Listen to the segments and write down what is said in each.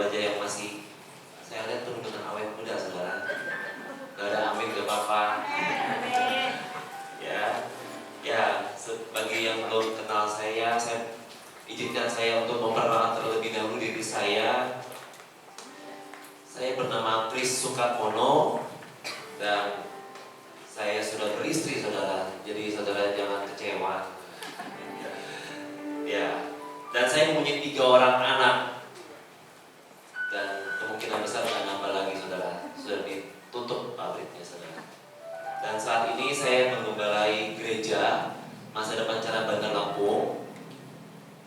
wajah-wajah yang masih saya lihat penuh dengan awet muda, saudara. Gak ada amin, gak apa-apa. Ya, bagi yang belum kenal saya izinkan saya untuk memperkenalkan terlebih dahulu diri saya. Saya bernama Kris Sukatmono dan saya sudah beristri, saudara. Jadi saudara jangan kecewa. Ya, dan saya mempunyai 3 orang anak dan kemungkinan besar akan nambah lagi, saudara. Sudah ditutup pabriknya, saudara. Dan saat ini saya menggembalai gereja Masa Depan Cara Bandar Lampung.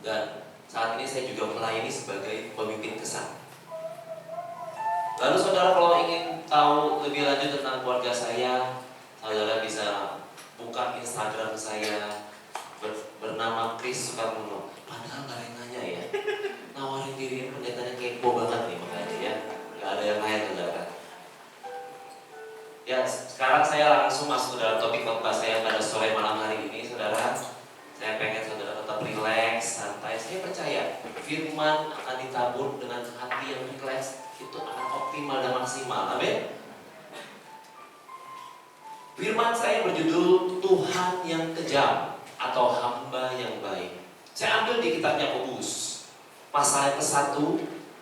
Dan saat ini saya juga melayani sebagai pemimpin kesan. Lalu saudara kalau ingin tahu lebih lanjut tentang keluarga saya, saudara bisa buka Instagram saya bernama Kris Sukatmono. Padahal gak ada yang nanya ya. Nawarin diri pendetanya kepo banget nih makanya ya. Gak ada yang lain, saudara. Ya, sekarang saya langsung masuk dalam topik khotbah saya pada sore malam hari ini, saudara. Saya pengen saudara tetap rileks, santai. Saya percaya firman akan ditabur dengan hati yang rileks, itu akan optimal dan maksimal. Amin. Firman saya berjudul Tuhan yang kejam atau hamba yang baik. Saya ambil di kitab Yakobus pasal yang ke-1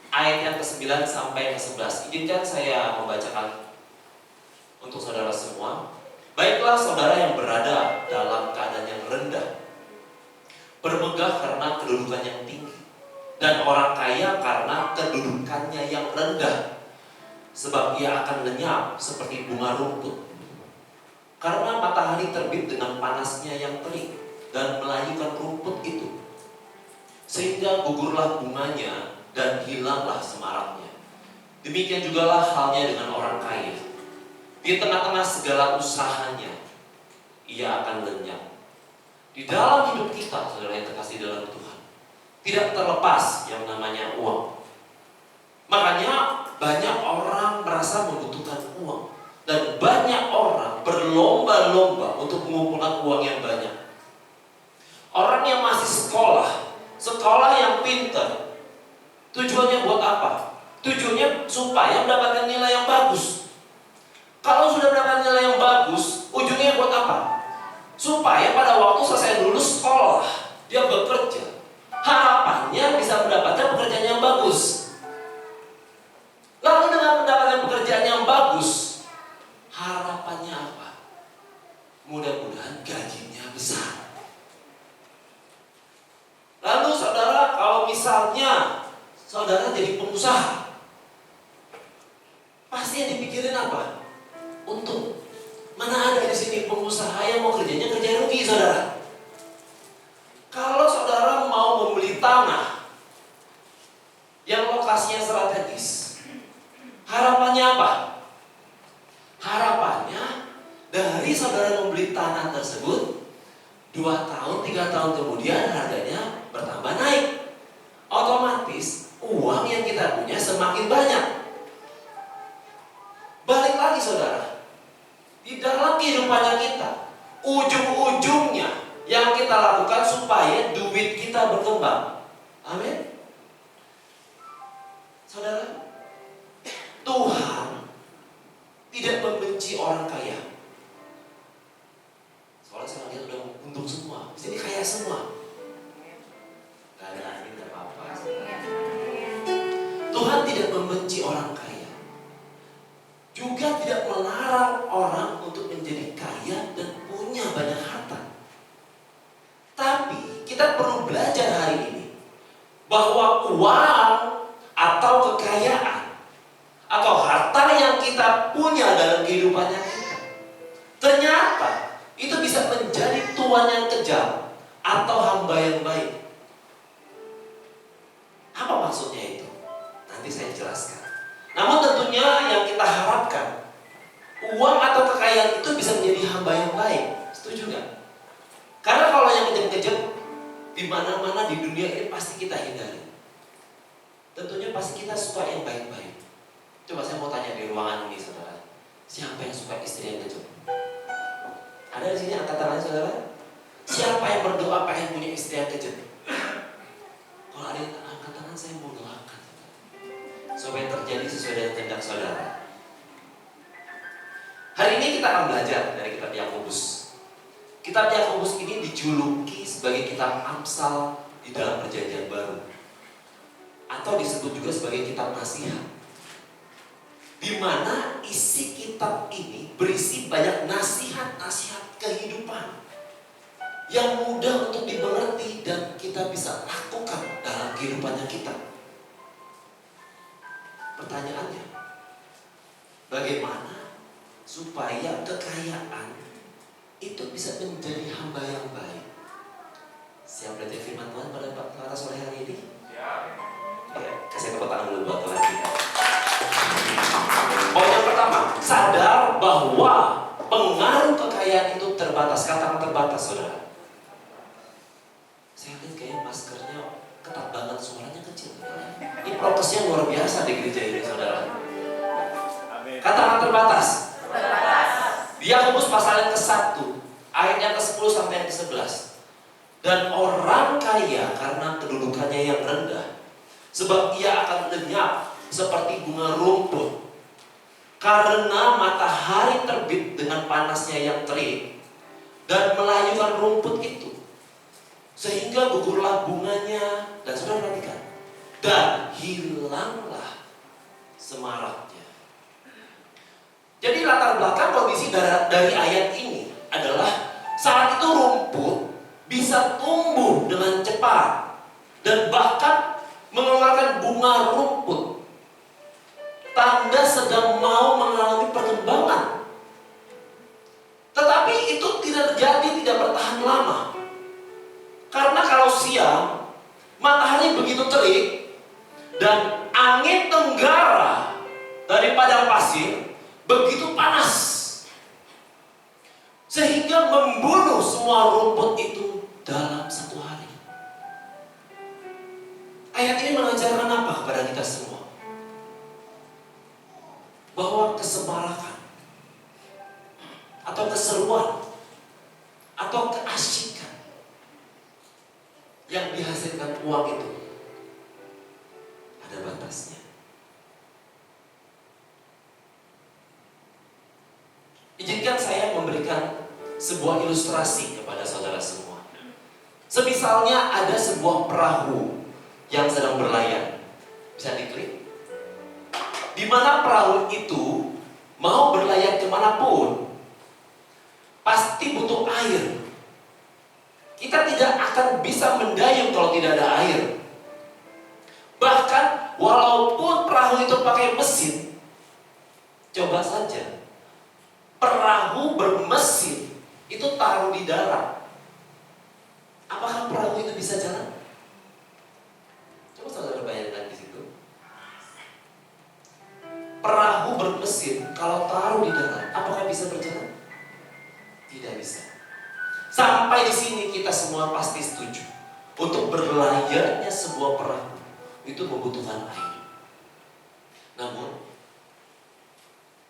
ayat yang ke-9 sampai ke-11. Izinkan saya membacakan untuk saudara semua. Baiklah saudara yang berada dalam keadaan yang rendah, bermegah karena kedudukan yang tinggi, dan orang kaya karena kedudukannya yang rendah, sebab ia akan lenyap seperti bunga rumput. Karena matahari terbit dengan panasnya yang terik dan melayukan rumput itu, sehingga gugurlah bunganya dan hilanglah semaraknya. Demikian jugalah halnya dengan orang kaya. Di tengah-tengah segala usahanya, ia akan lenyap. Di dalam hidup kita, saudara yang terkasih dalam Tuhan, tidak terlepas yang namanya uang. Makanya banyak orang merasa membutuhkan uang, dan banyak orang berlomba-lomba untuk mengumpulkan uang yang banyak. Orang yang masih sekolah yang pintar, tujuannya buat apa? Tujuannya supaya mendapatkan nilai yang bagus. Kalau sudah mendapatkan nilai yang bagus, ujungnya buat apa? Supaya pada waktu selesai lulus sekolah, dia bekerja. Harapannya bisa mendapatkan pekerjaan yang bagus. Lalu dengan mendapatkan pekerjaan yang bagus, harapannya apa? Mudah-mudahan gajinya besar. Lalu saudara, kalau misalnya saudara jadi pengusaha, pasti yang dipikirin apa? Untung. Mana ada di sini pengusaha yang mau kerjanya kerja rugi, saudara? Kalau saudara mau membeli tanah yang lokasinya strategis, harapannya apa? Harapannya dari saudara membeli tanah tersebut 2 tahun, 3 tahun kemudian harganya bertambah naik. Otomatis uang yang kita punya semakin banyak. Balik lagi saudara, di dalam kehidupannya kita, ujung-ujungnya yang kita lakukan supaya duit kita berkembang. Amin. Saudara, Tuhan tidak membenci orang kaya. Soalnya saya lihat udah untung semua, di sini kaya semua. Gak ada angin, gak apa-apa. Tuhan tidak membenci orang kaya, juga tidak melarang orang untuk menjadi kaya dan punya banyak harta. Tapi kita perlu belajar hari ini bahwa uang atau kekayaan atau harta yang kita punya dalam kehidupannya kita, ternyata itu bisa menjadi tuan yang kejam atau hamba yang baik. Apa maksudnya itu? Nanti saya jelaskan. Namun tentunya yang kita harapkan, uang atau kekayaan itu bisa menjadi hamba yang baik. Setuju nggak? Karena kalau yang kejam-kejam di mana-mana di dunia ini pasti kita hindari. Tentunya pasti kita suka yang baik-baik. Coba saya mau tanya di ruangan ini, saudara, siapa yang suka istri yang kejam? Ada di sini angkat tangan, saudara. Siapa yang berdoa pengen punya istri yang kejam? Kalau ada yang angkat tangan, saya mau doakan. supaya terjadi sesuai dengan kehendak saudara. Hari ini kita akan belajar dari kitab Yakobus. Kitab Yakobus ini dijuluki sebagai kitab Amsal di dalam Perjanjian Baru, atau disebut juga sebagai kitab nasihat, di mana isi kitab ini berisi banyak nasihat-nasihat kehidupan yang mudah untuk dimengerti dan kita bisa lakukan dalam kehidupannya kita. Pertanyaannya, bagaimana supaya kekayaan itu bisa menjadi hamba yang baik? Siap belajar firman Tuhan pada sore hari ini? Ya, kasih tepuk tangan dulu buat Tuhan kita. Poin yang pertama, sadar bahwa pengaruh kekayaan itu terbatas. Katakan terbatas, saudara. Saya lihat kayak maskernya ketat banget, suaranya kecil. Ini prokesnya luar biasa di gereja ini, saudara. Katakan terbatas. Di Yakobus pasal yang ke-1, ayat yang ke-10 sampai yang ke-11. Dan orang kaya karena kedudukannya yang rendah, sebab ia akan lenyap seperti bunga rumput, karena matahari terbit dengan panasnya yang terik dan melayukan rumput itu, sehingga gugurlah bunganya. Dan saudara perhatikan, dan hilanglah semaraknya. Jadi latar belakang kondisi dari ayat ini adalah saat itu rumput bisa tumbuh dengan cepat dan bahkan mengeluarkan bunga rumput, tanda sedang mau mengalami perkembangan. Tetapi itu tidak terjadi, tidak bertahan lama. Karena kalau siang matahari begitu terik dan angin tenggara dari padang pasir begitu panas, sehingga membunuh semua rumput itu dalam satu hari. Ayat ini mengajarkan apa kepada kita semua? Bahwa kesemarakan atau keseruan atau keasyikan yang dihasilkan uang itu ada batasnya. Izinkan saya memberikan sebuah ilustrasi kepada saudara semua. Semisalnya ada sebuah perahu yang sedang berlayar. Bisa diklik. Di mana perahu itu mau berlayar kemanapun, pasti butuh air. Kita tidak akan bisa mendayung kalau tidak ada air. Bahkan walaupun perahu itu pakai mesin, coba saja perahu bermesin itu taruh di darat, apakah perahu itu bisa jalan? Coba saudara bayangkan di situ. Perahu bermesin kalau taruh di darat, apakah bisa berjalan? Tidak bisa. Sampai di sini kita semua pasti setuju. Untuk berlayarnya sebuah perahu itu membutuhkan air. Namun,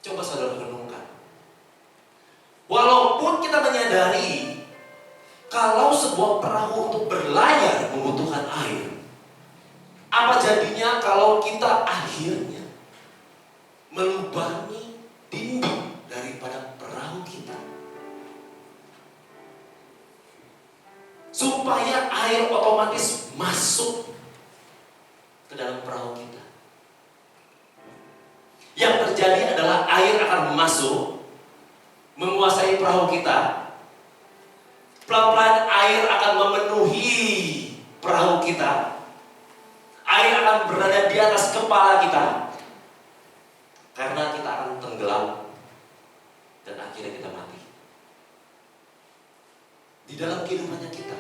coba saudara renungkan. Walaupun kita menyadari kalau sebuah perahu untuk berlayar membutuhkan air, apa jadinya kalau kita akhirnya melubangi dinding daripada perahu kita, supaya air otomatis masuk ke dalam perahu kita? Yang terjadi adalah air akan masuk, menguasai perahu kita. Pelan-pelan air akan memenuhi perahu kita. Air akan berada di atas kepala kita, karena kita akan tenggelam dan akhirnya kita mati. Di dalam kehidupannya kita,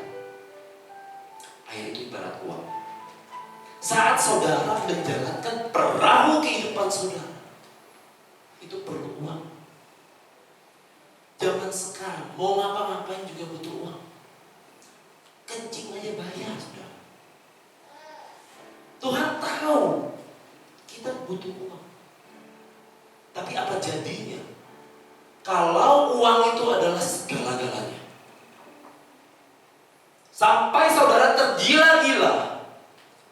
air itu ibarat uang. Saat saudara menjalankan perahu kehidupan saudara, itu perlu uang. Zaman sekarang mau ngapa-ngapain juga butuh uang. Kencing aja bayar, saudara. Tuhan tahu kita butuh uang. Tapi apa jadinya kalau uang itu adalah segala-galanya? Sampai saudara tergila-gila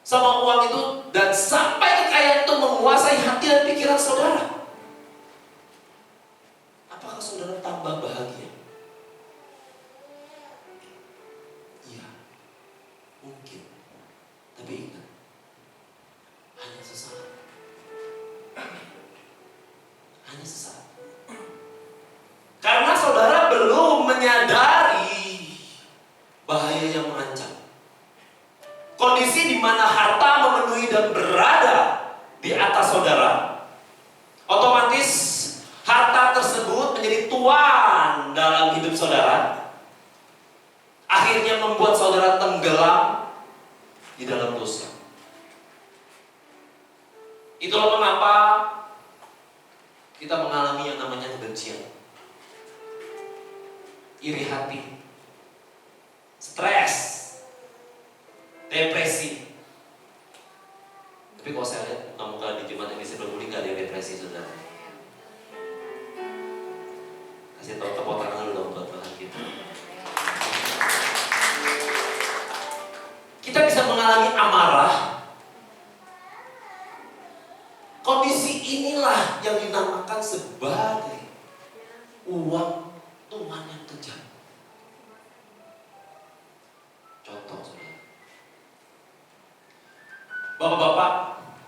sama uang itu sesuatu dan sampai kekayaan itu menguasai hati dan pikiran saudara. Apakah saudara tambah bahagia? Iya, mungkin. Tapi ingat, hanya sesaat. Hanya sesaat. Karena saudara belum menyadari bahaya yang mengancam. Kondisi di mana harta memenuhi dan berada di atas saudara, otomatis harta tersebut menjadi tuan dalam hidup saudara. Akhirnya membuat saudara tenggelam di dalam dosa. Itulah mengapa kita mengalami yang namanya kebencian, iri hati, stres, depresi. Tapi kalau saya lihat muka-muka di Jumat ini sebelum nggak ada depresi, saudara. Kasih tahu tepuk tangan dulu dong buat Tuhan kita. Kita bisa mengalami amarah. Kondisi inilah yang dinamakan sebagai uang Tuhan yang kejam. Contoh, saudara. Bapak-bapak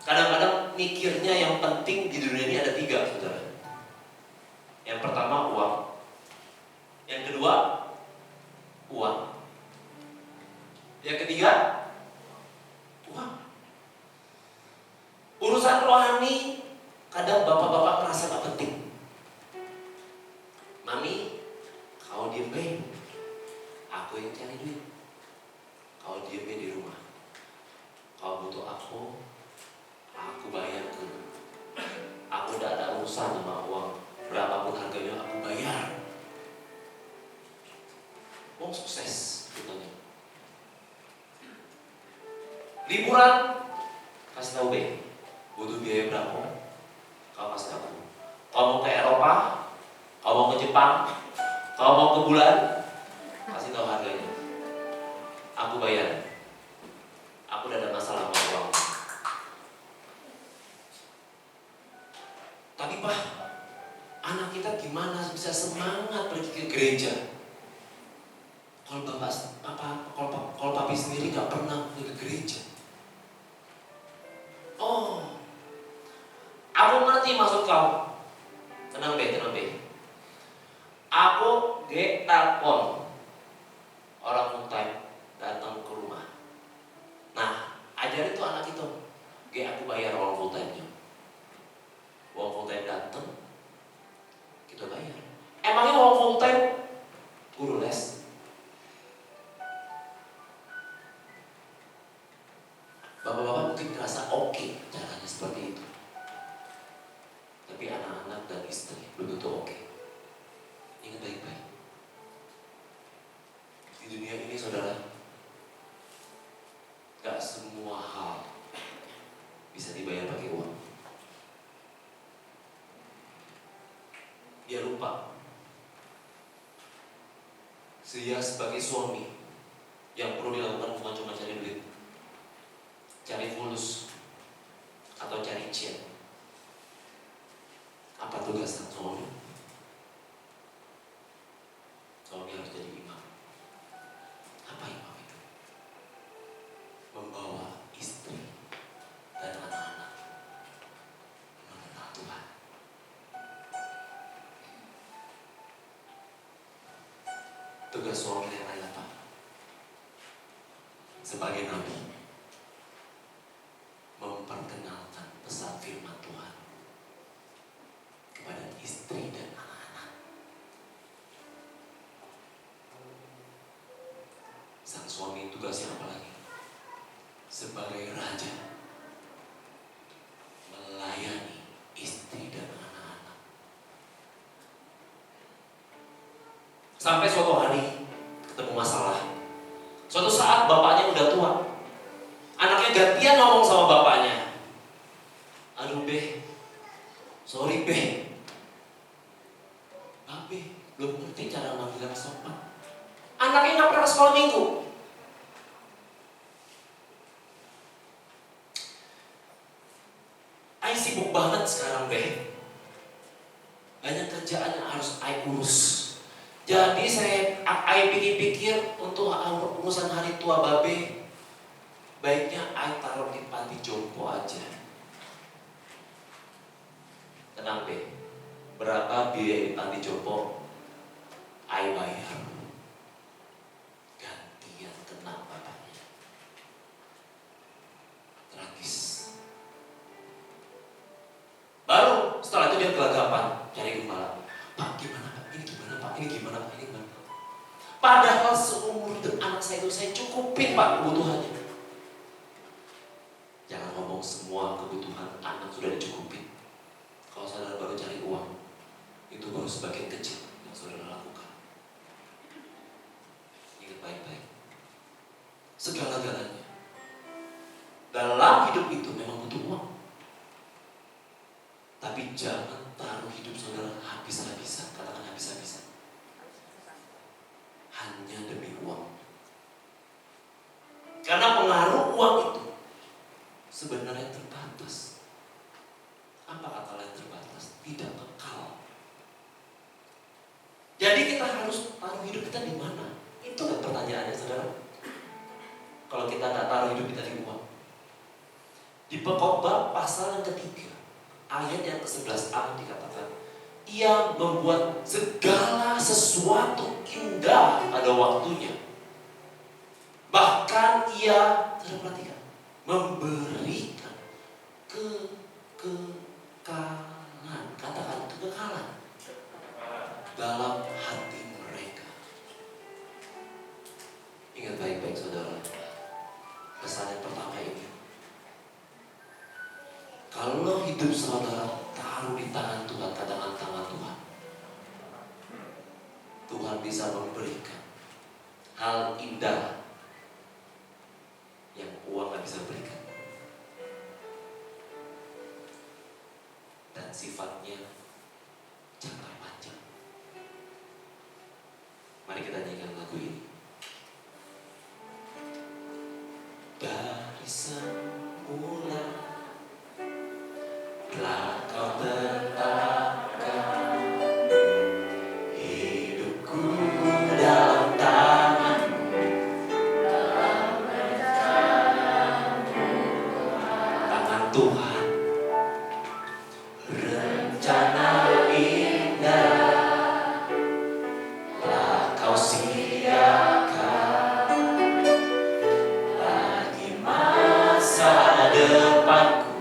kadang-kadang mikirnya yang penting di dunia ini ada 3, saudara. Yang pertama uang. Yang kedua uang. Yang ketiga uang. Urusan rohani kadang bapak-bapak merasa gak penting. Mami, kau diem baik, aku yang cari duit. Kau diem di rumah. Kau butuh aku bayar ke. Aku udah ada urusan sama uang. Berapapun harganya aku bayar. Uang sukses katanya. Liburan, kasih tahu be, butuh biaya berapa? Kau kasih aku. Kau mau ke Eropa, kau mau ke Jepang, kau mau ke bulan, kasih tahu harganya. Aku bayar. Aku udah ada masalah sama uang. Tapi Pak, anak kita gimana bisa semangat pergi ke gereja? Kalau kalau papi sendiri nggak pernah pergi ke gereja. Oh, aku ngerti maksud kau. Tenang be. Aku telepon orang full time datang ke rumah. Nah, ajarin tuh anak itu. Aku bayar orang full time-nya. Uang full time datang, kita bayar. Emangnya uang full time guru les? Bapak-bapak mungkin merasa oke caranya seperti itu. Tapi anak-anak dan istri belum tentu oke. Ingat baik-baik. Di dunia ini saudara, gak semua hal bisa dibayar pakai uang. Dia lupa. Dia sebagai suami yang perlu dilakukan bukan cuma cari duit, cari fulus, atau cari cian. Apa tugas sang suami? Suami harus jadi imam. Apa imam itu? Membawa istri dan anak-anak mengenal Tuhan. Tugas suami yang lain apa? Sebagai nabi, memperkenalkan pesan firman Tuhan kepada istri dan anak-anak. Sang suami tugasnya apa lagi? Sebagai raja, melayani istri dan anak-anak. Sampai suatu hari ketemu masalah. Suatu saat bapaknya udah tua. Anaknya gantian ngomong sama bapaknya. Aduh be, sorry be. Be, belum ngerti cara manggil yang sopan. Anaknya gak pernah sekolah minggu. Ai sibuk banget sekarang deh. Banyak kerjaan yang harus Ai urus. Jadi Ai pikir-pikir untuk urusan hari tua babe, baiknya Ai taruh di panti jompo aja. Tenang deh, berapa biaya di panti jompo Ai bayar. Gantian tenang bapaknya. Tragis. Baru setelah itu dia gelagapan cari gembala. Pak gimana Pak? Ini gimana Pak? Ini gimana Pak? Ini gimana? Padahal seumur hidup anak saya itu saya cukupin Pak kebutuhannya. Jangan ngomong semua kebutuhan anak sudah dicukupin. Kalau saudara baru cari uang, itu baru sebagian kecil yang saudara lakukan. Ingat baik-baik. Segala-galanya dalam hidup itu memang butuh uang. Tapi jangan taruh hidup saudara habis-habisan. Katakan habis-habisan. Hanya demi uang. Karena pengaruh uang itu sebenarnya terbatas. Apa kata lain terbatas? Tidak kekal. Jadi kita harus taruh hidup kita di mana? Itu kan pertanyaannya saudara. Kalau kita nggak taruh hidup kita di uang. Di Pengkhotbah pasal yang ketiga, ayat yang ke-11a dikatakan, ia membuat segala sesuatu indah pada waktunya. Bahkan ia, saudara perhatikan, memberikan kekekalan, katakan kekekalan dalam hati mereka. Ingat baik-baik saudara, pesan yang pertama ini. Kalau hidup saudara taruh di tangan Tuhan, katakan tangan Tuhan, Tuhan bisa memberikan hal indah yang uang gak bisa berikan. Dan sifatnya jangka panjang. Mari kita nyanyikan lagu ini. Dari semula telah kau tetapkan hidupku dalam tangan-Mu, tangan Tuhan. Rencana indah telah kau siapkan bagi masa depanku.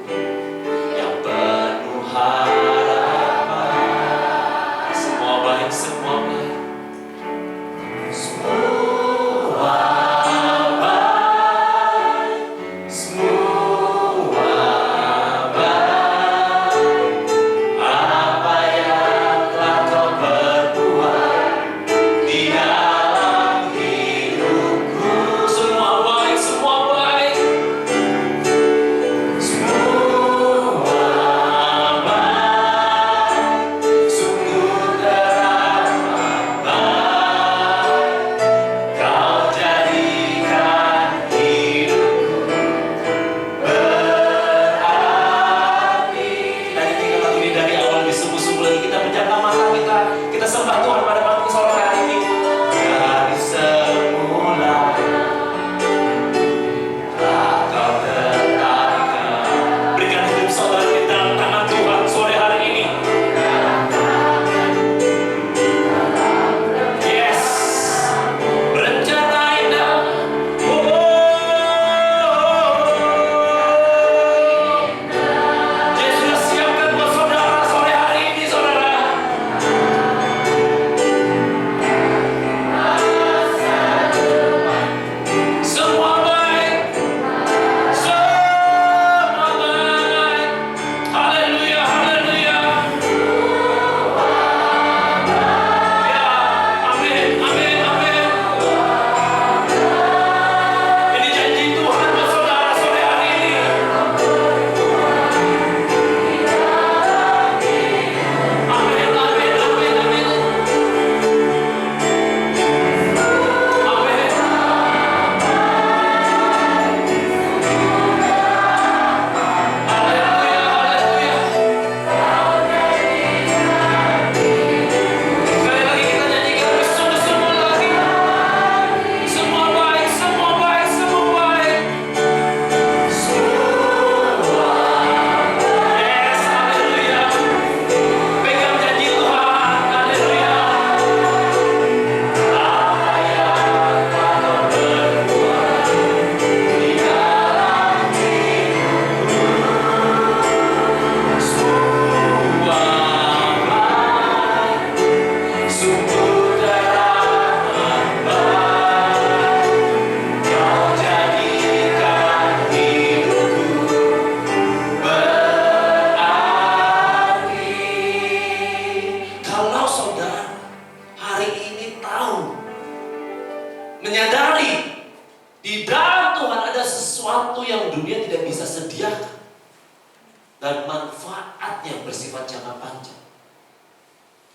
dan manfaat yang bersifat jangka panjang.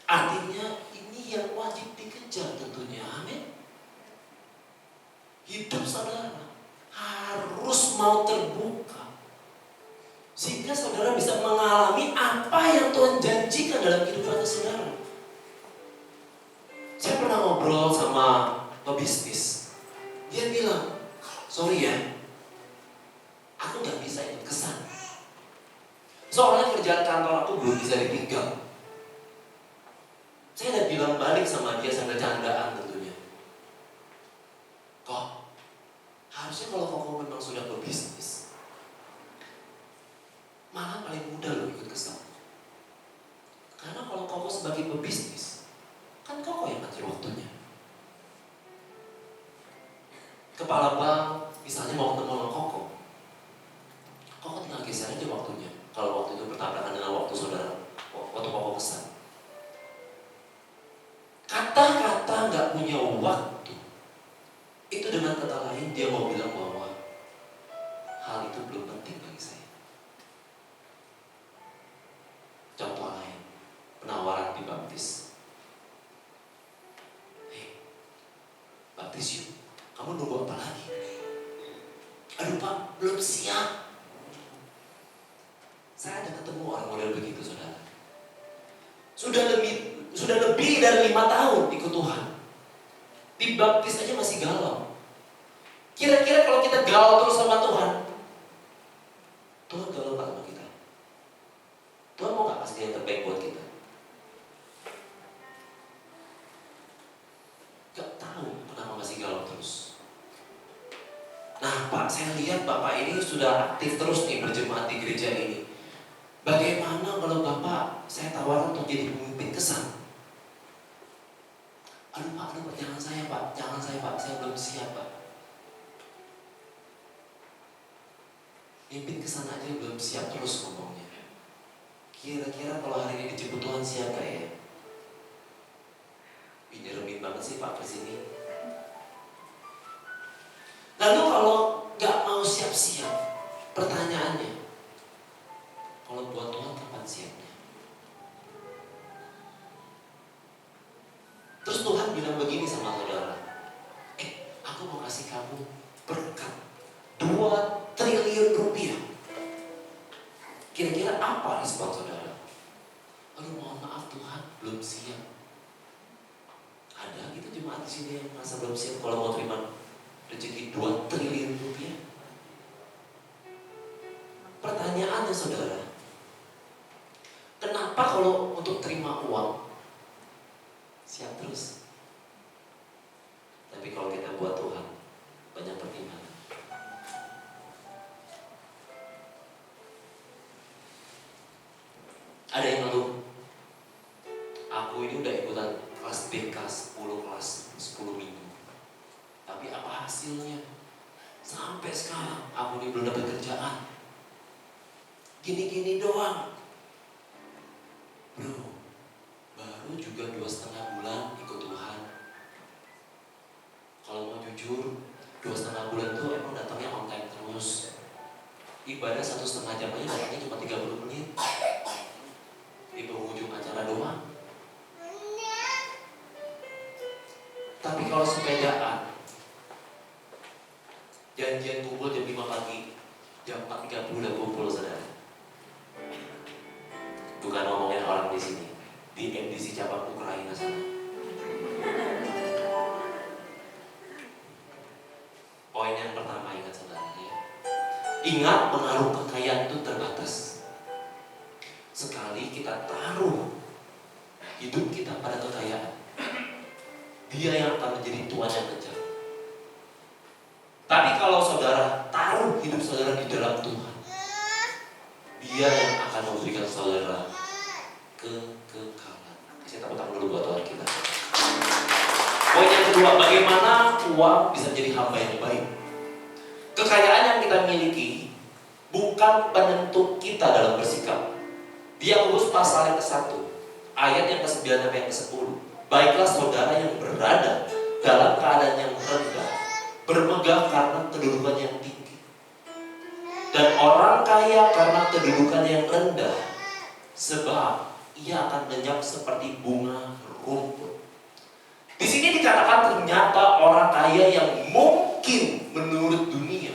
Artinya ini yang wajib dikejar tentunya. Amin. Hidup saudara harus mau terbuka, sehingga saudara bisa mengalami apa yang Tuhan janjikan dalam kehidupan saudara. Saya pernah ngobrol sama pebisnis. Dia bilang, sorry ya, aku gak bisa ikut kesan. Soalnya kerjaan kantor aku belum bisa ditinggal. Saya udah bilang balik sama dia sambil candaan tentunya. Kok, harusnya kalau kau memang sudah berbisnis, malah paling mudah loh ikut kesan. Karena kalau kau sebagai pebisnis, kan kau yang ngatur waktunya. Kepala bank misalnya mau ketemu sama Koko tinggal geser aja waktunya. Kalau waktu itu bertabrakan dengan waktu saudara, waktu Koko kesan. Kata-kata nggak punya waktu, itu dengan kata lain dia mau bilang bahwa hal itu belum penting bagi saya. Contoh lain, penawaran di baptis. Baptis yuk, kamu nunggu apa lagi? Aduh Pak, belum siap. Saya ada ketemu orang model begitu saudara. Sudah lebih dari 5 tahun ikut Tuhan. Dibaptis aja masih galau. Kira-kira kalau kita galau terus sama Tuhan, Tuhan galau gak sama kita? Tuhan mau gak kasih yang terbaik buat kita? Gak tahu kenapa masih galau terus. Nah Pak, saya lihat Bapak ini sudah aktif terus nih berjemaat di gereja ini. Bagaimana kalau Bapak saya tawarkan untuk jadi pemimpin kesan? Aduh Pak, jangan saya Pak, saya belum siap Pak. Mimpin kesan aja belum siap terus ngomongnya. Kira-kira kalau hari ini dijemput Tuhan siapa ya? Nyeremin banget sih Pak kesini. Lalu kalau gak mau siap-siap, pertanyaannya, kalau buat Tuhan kapan siapnya? Terus Tuhan bilang begini sama saudara, aku mau kasih kamu berkat 2 triliun rupiah. Kira-kira apa respon saudara? Aduh mohon maaf Tuhan, belum siap. Ada gitu jemaat di sini yang merasa belum siap kalau mau terima rezeki 2 triliun rupiah. Pertanyaannya saudara, kenapa kalau untuk terima uang siap terus, tapi kalau kita buat Tuhan banyak pertimbangan? Ada yang ngeluh, aku ini udah ikutan kelas BK 10 kelas 10 minggu, tapi apa hasilnya? Sampai sekarang aku ini belum dapat kerjaan, gini-gini doang. Bro, baru juga 2,5 bulan ikut Tuhan. Kalau mau jujur, 2,5 bulan tuh emang datangnya on time terus. Ibadah 1,5 jam aja datangnya cuma 30 menit. Di penghujung acara doang. Tapi kalau sepedaan, janjian kumpul jam 5 pagi, jam 4.30 udah kumpul saudara. Bukan ngomongin orang di sini, di MDC cabang Ukraina sana. Poin yang pertama ingat saudara ya. Ingat pengaruh kekayaan itu terbatas. Sekali kita taruh hidup kita pada kekayaan, dia yang akan menjadi tuan yang kejam. Tapi kalau saudara taruh hidup saudara di dalam Tuhan, dia yang akan memberikan saudara kekekalan. Saya tepuk tangan dulu buat Tuhan kita. Poin yang kedua, bagaimana uang bisa menjadi hamba yang baik. Kekayaan yang kita miliki bukan penentu kita dalam bersikap. Di Yakobus pasal yang ke-1 ayat yang ke-9 sampai yang ke-10. Baiklah saudara yang berada dalam keadaan yang rendah, bermegah karena kedudukan yang tinggi, Dan orang kaya karena kedudukannya yang rendah, sebab ia akan lenyap seperti bunga rumput. Di sini dikatakan ternyata orang kaya yang mungkin menurut dunia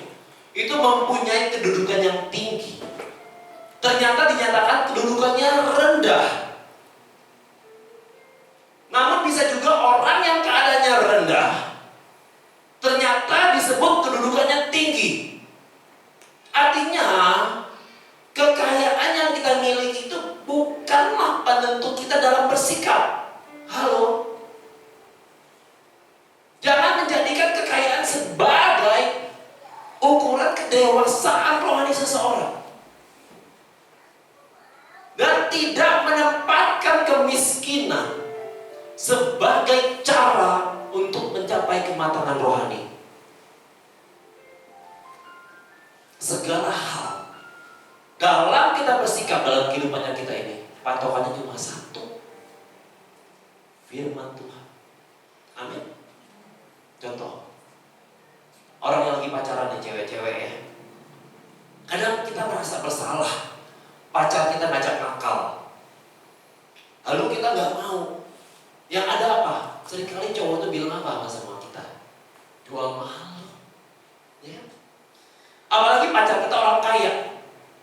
itu mempunyai kedudukan yang tinggi, ternyata dinyatakan kedudukannya rendah. Namun bisa juga orang yang keadaannya rendah, ternyata disebut kedudukannya tinggi. Artinya, kekayaan yang kita miliki itu bukanlah penentu kita dalam bersikap. Halo? Jangan menjadikan kekayaan sebagai ukuran kedewasaan rohani seseorang. Dan tidak menempatkan kemiskinan sebagai cara untuk mencapai kematangan rohani. Segala hal dalam kita bersikap dalam kehidupannya kita ini, patokannya cuma satu: firman Tuhan. Amin. Contoh, orang yang lagi pacaran nih, cewek-cewek ya, kadang kita merasa bersalah, pacar kita ngajak nakal, lalu kita nggak mau. Yang ada apa? Seringkali cowok tuh bilang apa sama kita? Jual mahal, ya. Apalagi pacar kita orang kaya.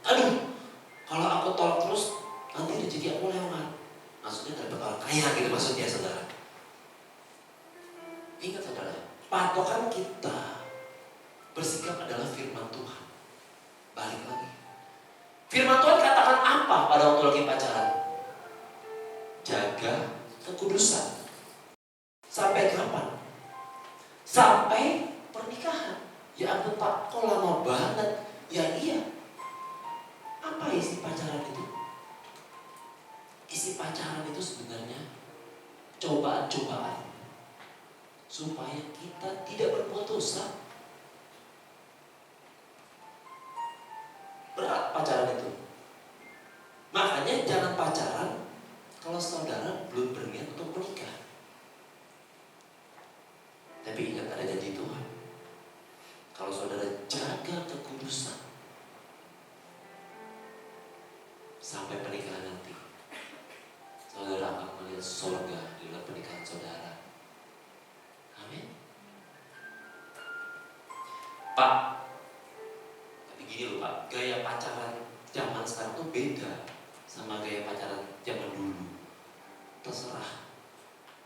Aduh, kalau aku tolak terus, nanti rezeki aku lewat. Maksudnya dapat orang kaya gitu maksudnya, saudara. Ingat saudara, patokan kita bersikap adalah firman Tuhan. Balik lagi, firman Tuhan katakan apa pada waktu lagi pacaran? Jaga kekudusan. Sampai kapan? Sampai pernikahan. Ya ampun Pak, kok lama banget? Ya iya. Apa isi pacaran itu? Isi pacaran itu sebenarnya cobaan-cobaan supaya kita tidak berbuat dosa. Berat pacaran itu. Makanya jangan pacaran kalau saudara belum berniat untuk menikah. Tapi ingat, ada janji Tuhan. Kalau saudara jaga kekudusan sampai pernikahan nanti, saudara akan melihat surga di dalam pernikahan saudara. Amin. Pak, tapi gini loh Pak, gaya pacaran zaman sekarang tuh beda sama gaya pacaran zaman dulu. Terserah,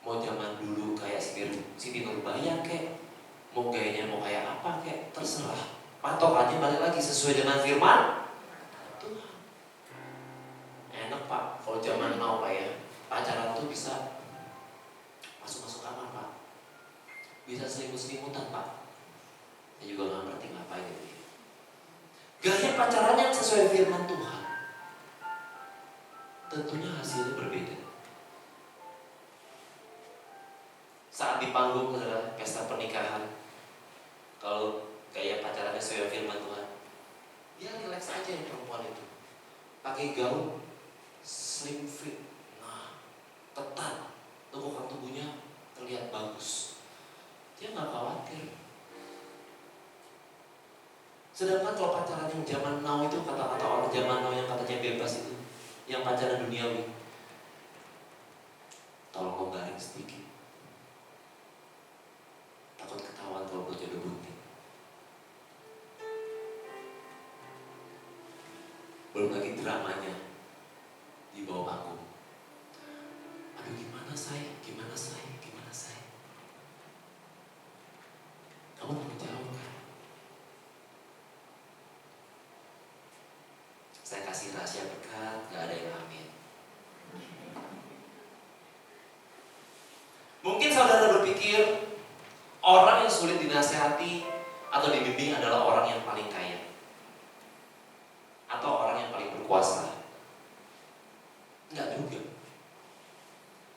mau zaman dulu kayak Siti Nurbaya kek, mau gayanya mau kayak apa kek, terserah. Patokannya balik lagi sesuai dengan firman Tuhan. Enak Pak, kalau zaman now Pak ya, pacaran tuh bisa masuk-masuk kamar Pak, bisa selimut-selimutan Pak. Saya juga nggak ngerti ngapain gitu. Gaya pacaran yang sesuai firman Tuhan, tentunya hasilnya berbeda. Saat di panggung pesta pernikahan, kalau gaya pacarannya sesuai firman Tuhan, ya relax aja yang perempuan itu, pakai gaun slim fit, nah ketat, lekukan tubuhnya terlihat bagus, dia nggak khawatir. Sedangkan kalau pacaran yang zaman now itu, kata-kata orang zaman now yang katanya bebas itu, yang pacaran duniawi, tolong kau garing sedikit, takut ketahuan kalau berjodoh bunting. Belum lagi dramanya di bawah panggung. Aduh gimana saya, gimana saya, gimana saya. Kamu tanggung jawab kan? Saya kasih rahasia berkat, gak ada yang amin. Mungkin saudara berpikir orang yang sulit dinasihati atau dibimbing adalah orang yang paling kaya atau orang yang paling berkuasa. Enggak juga.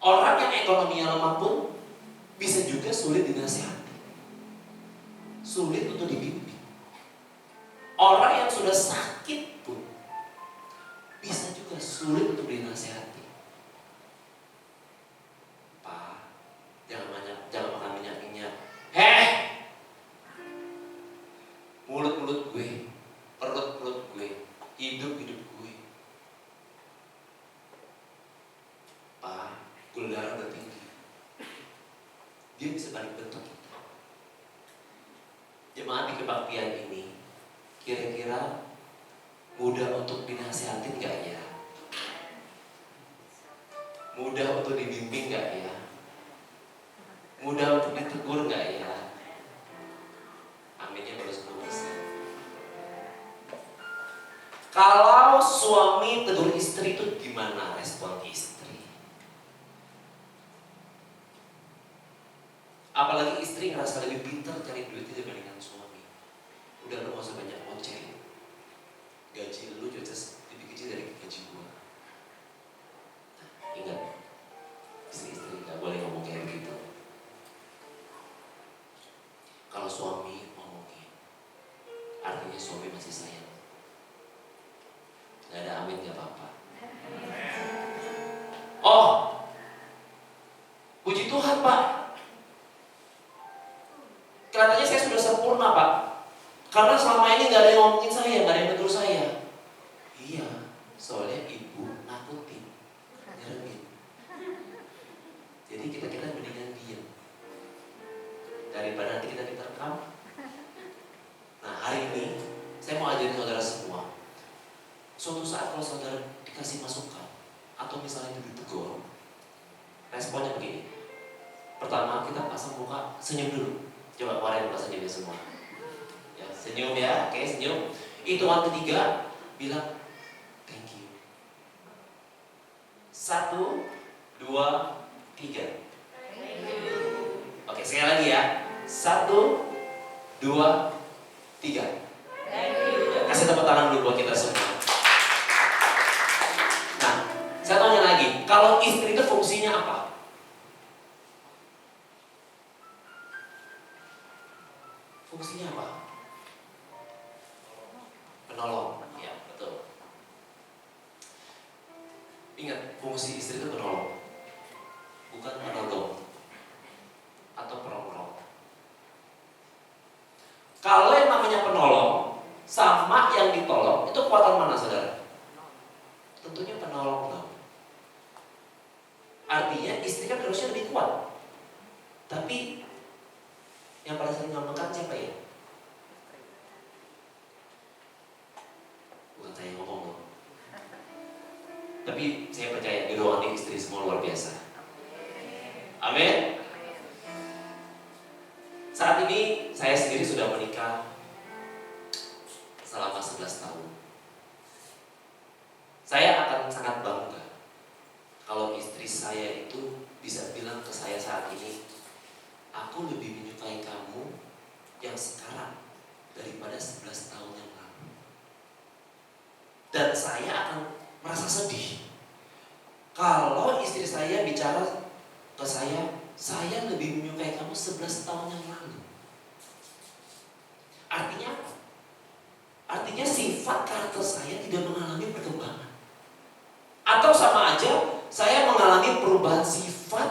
Orang yang ekonominya lemah pun bisa juga sulit dinasihati, sulit untuk dibimbing. Orang yang sudah sakit pun bisa juga sulit untuk dinasihati. Pak, jangan makan minyak. Mulut-mulut gue, perut dia bisa balik bentuk kita. Jemaat di kebaktian ini kira-kira mudah untuk dinasihatin gak ya? Mudah untuk dibimbing gak ya? Mudah untuk ditegur gak ya? Aminnya baru 10%. Kalau suami tegur istri itu gimana respon istri? Apalagi istri ngerasa lebih pintar cari duitnya dibandingkan suami. Udah lu gak usah banyak ngoceh. Gaji lu juga lebih kecil dari gaji gua. Nah, ingat, istri-istri gak boleh ngomong kayak begitu. Kalau suami ngomongin, artinya suami masih sayang. Gak ada amin gak apa-apa. Oh, puji Tuhan Pak, kelihatannya saya sudah sempurna Pak, karena selama ini gak ada yang ngomongin saya, gak ada yang negur saya. Iya, soalnya ibu nakutin, nyeremin. Jadi kita mendingan diam daripada nanti kita diterkam. Nah, hari ini saya mau ajarin saudara semua. Suatu saat kalau saudara dikasih masukan atau misalnya itu ditegur, responnya begini. Pertama, kita pasang muka, senyum dulu. Coba keluarin muka senyumnya semua. Ya, senyum ya, oke, senyum. Hitungan ketiga, bilang thank you. 1, 2, 3. Oke, sekali lagi ya. 1, 2, 3. Kasih tepuk tangan dulu buat kita semua. Nah, saya tanya lagi, kalau istri itu fungsinya apa? Fungsinya apa? Penolong, ya betul. Ingat, fungsi istri itu penolong, bukan penolong atau perongrong. Kalau yang namanya penolong sama yang ditolong, itu kekuatan mana saudara? Tentunya penolong dong. Artinya istri kan harusnya lebih kuat. Tapi yang paling sering ngomongkan siapa ya? Bukan saya yang ngomong loh. Tapi saya percaya di ruangan istri semua luar biasa. Amin. Saat ini saya sendiri sudah menikah selama 11 tahun. Saya akan sangat bangga kalau istri saya itu bisa bilang ke saya saat ini, aku lebih menyukai kamu yang sekarang daripada 11 tahun yang lalu. Dan saya akan merasa sedih kalau istri saya bicara ke saya lebih menyukai kamu 11 tahun yang lalu. Artinya apa? Artinya sifat karakter saya tidak mengalami perkembangan. Atau sama aja, saya mengalami perubahan sifat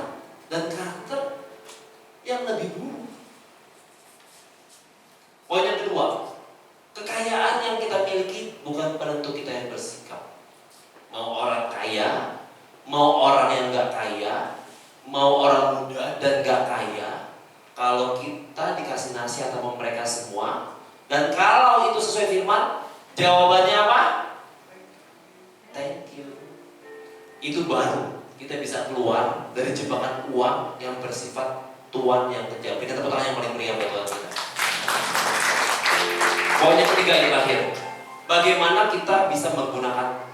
dan karakter yang lebih buruk. Poin yang kedua, kekayaan yang kita miliki bukan penentu kita yang bersikap. Mau orang kaya, mau orang yang gak kaya, mau orang muda dan gak kaya, kalau kita dikasih nasihat sama mereka semua, dan kalau itu sesuai firman, jawabannya apa? Thank you. Itu baru kita bisa keluar dari jebakan uang yang bersifat tuan yang kejam. Kita tepuk tangan yang paling meriah buat Tuhan kita. Poin yang ketiga yang terakhir, bagaimana kita bisa menggunakan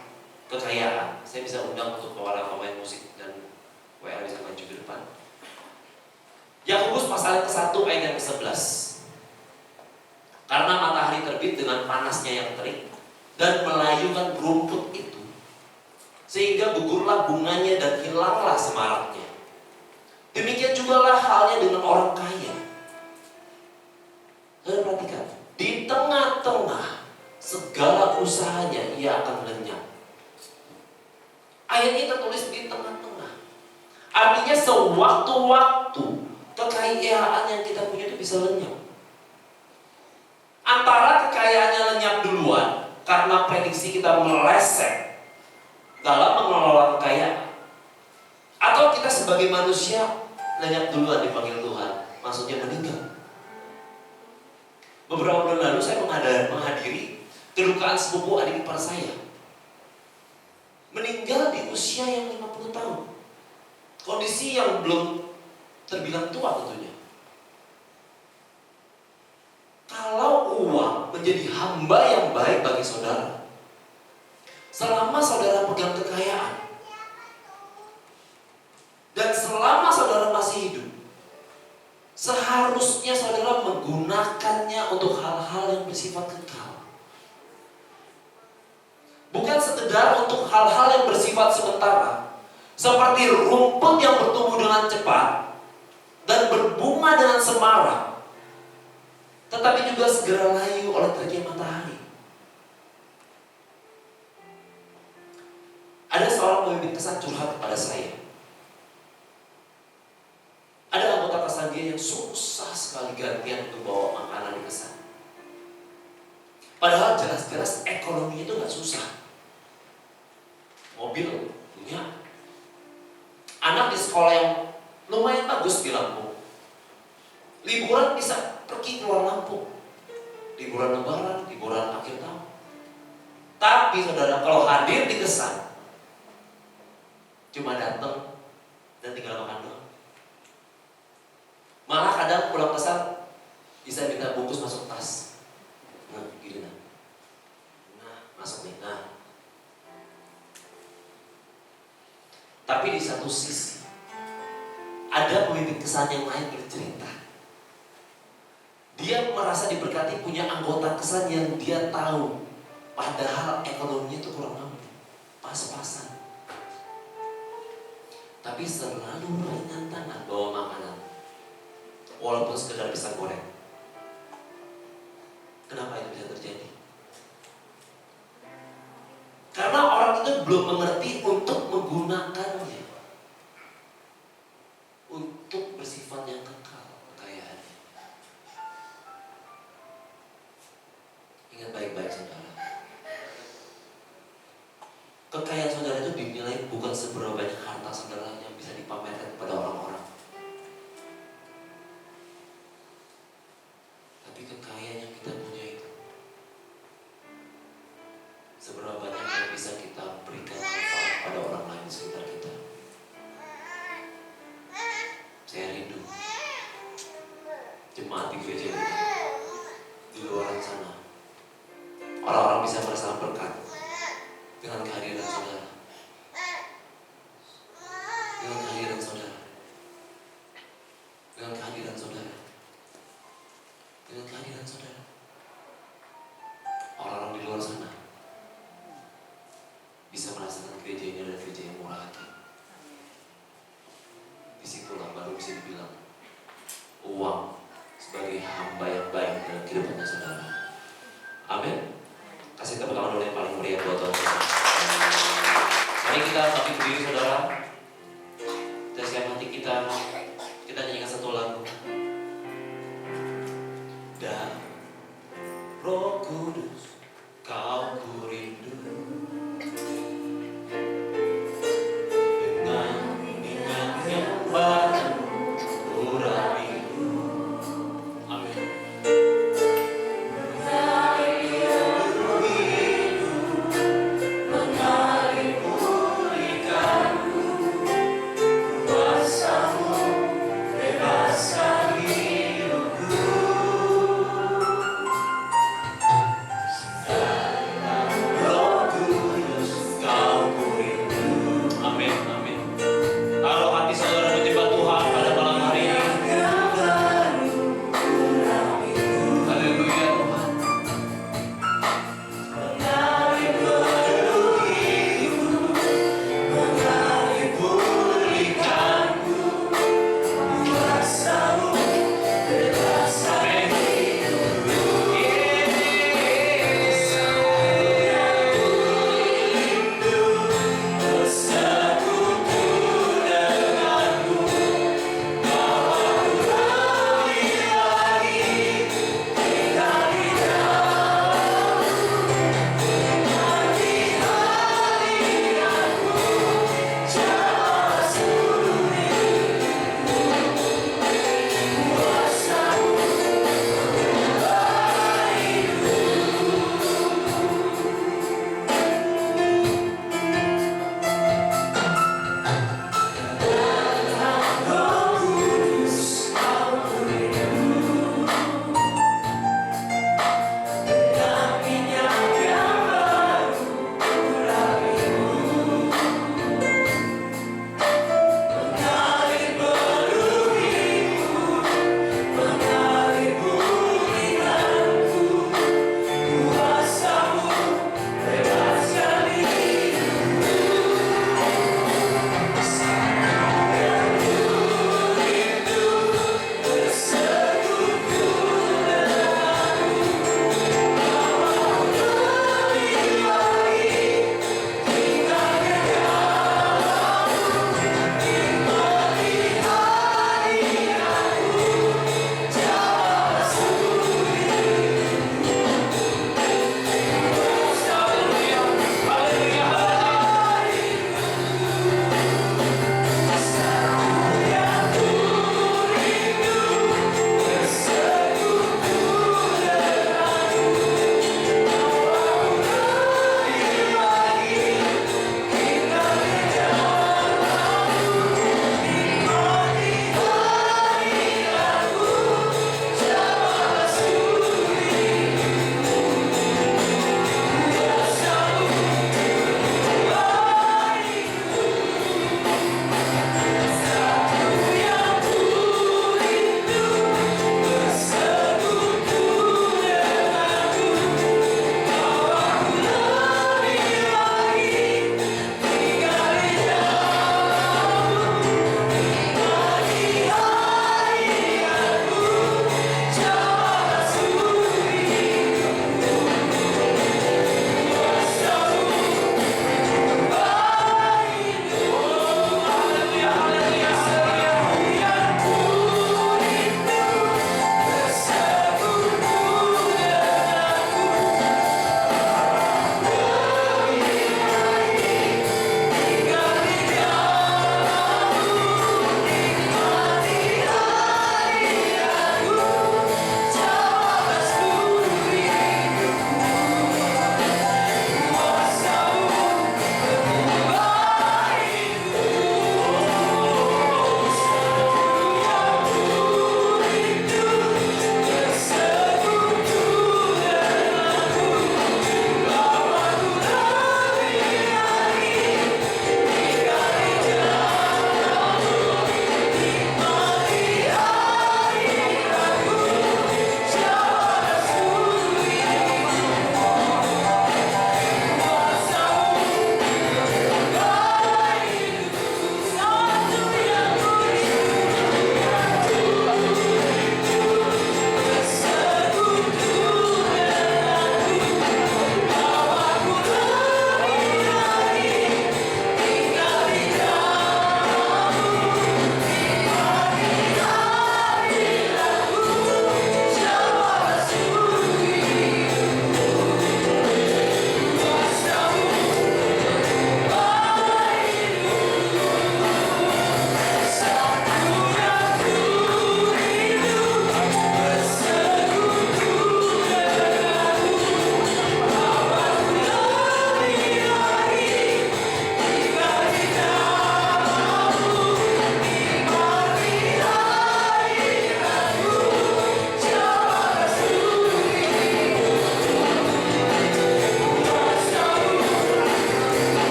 kekayaan. Saya bisa undang untuk para pemain musik dan WR bisa maju ke depan. Yakobus pasal ke-1 ayat yang ke-11. Karena matahari terbit dengan panasnya yang terik dan melayukan rumput itu, sehingga gugurlah bunganya dan hilanglah semaraknya. Demikian jugalah halnya dengan orang kaya. Saudara perhatikan, di tengah-tengah segala usahanya ia akan lenyap. Ayat ini tertulis di tengah-tengah. Artinya sewaktu-waktu kekayaan yang kita punya itu bisa lenyap. Antara kekayaannya lenyap duluan karena prediksi kita meleset dalam mengelola kekayaan, atau kita sebagai manusia lenyap duluan dipanggil Tuhan, maksudnya meninggal. Beberapa bulan lalu saya menghadiri kedukaan sepupu adik ipar saya. Meninggal di usia yang 50 tahun. Kondisi yang belum terbilang tua tentunya. Kalau uang menjadi hamba yang baik bagi saudara, selama saudara pegang kekayaan, dan selama saudara masih hidup, seharusnya saudara menggunakannya untuk hal-hal yang bersifat kekal. Bukan sekedar untuk hal-hal yang bersifat sementara, seperti rumput yang bertumbuh dengan cepat dan berbunga dengan semarak, tetapi juga segera layu oleh teriknya matahari. Ada seorang pemimpin kesan curhat kepada saya. Ada anggota kesan dia yang susah sekali gantian untuk bawa makanan di kesan. Padahal jelas-jelas ekonominya itu gak susah. Mobil punya, anak di sekolah yang lumayan bagus di Lampung, liburan bisa pergi keluar Lampung, liburan lebaran, liburan akhir tahun. Tapi saudara, kalau hadir di kesan, cuma datang dan tinggal makan doang. Malah kadang pulang kesan bisa minta bungkus masuk tas. Nah, gini nah. Nah, masuk nih. Nah. Tapi di satu sisi ada pemimpin kesan yang lain bercerita. Dia merasa diberkati punya anggota kesan yang dia tahu padahal ekonominya itu kurang mampu, pas-pasan. Tapi selalu ringan tangan bawa makanan, walaupun sekedar pisang goreng. Kenapa itu bisa terjadi? Karena orang itu belum mengerti untuk menggunakannya untuk bersifat yang kekal kekayaannya. Ingat baik-baik saudara, kekayaan saudara itu dinilai bukan seberapa banyak harta saudara yang bisa dipamerkan kepada orang-orang, tapi kekayaan yang kita punya itu seberapa banyak yang bisa kita berikan manfaat pada orang lain di sekitar kita. Saya rindu jemaat di gereja di luar sana, orang-orang bisa merasakan berkat dengan kehadiran saudara, dengan kehadiran saudara, dengan kehadiran saudara, dengan kehadiran saudara. Orang-orang di luar sana bisa merasakan gereja ini adalah gereja yang murah hati. Disitulah baru bisa dibilang uang sebagai hamba yang baik dalam kehidupannya saudara. Amin. Kasih tepuk tangan dulu yang paling meriah buat Tuhan. Mari kita bangkit berdiri saudara. Dan siap hati kita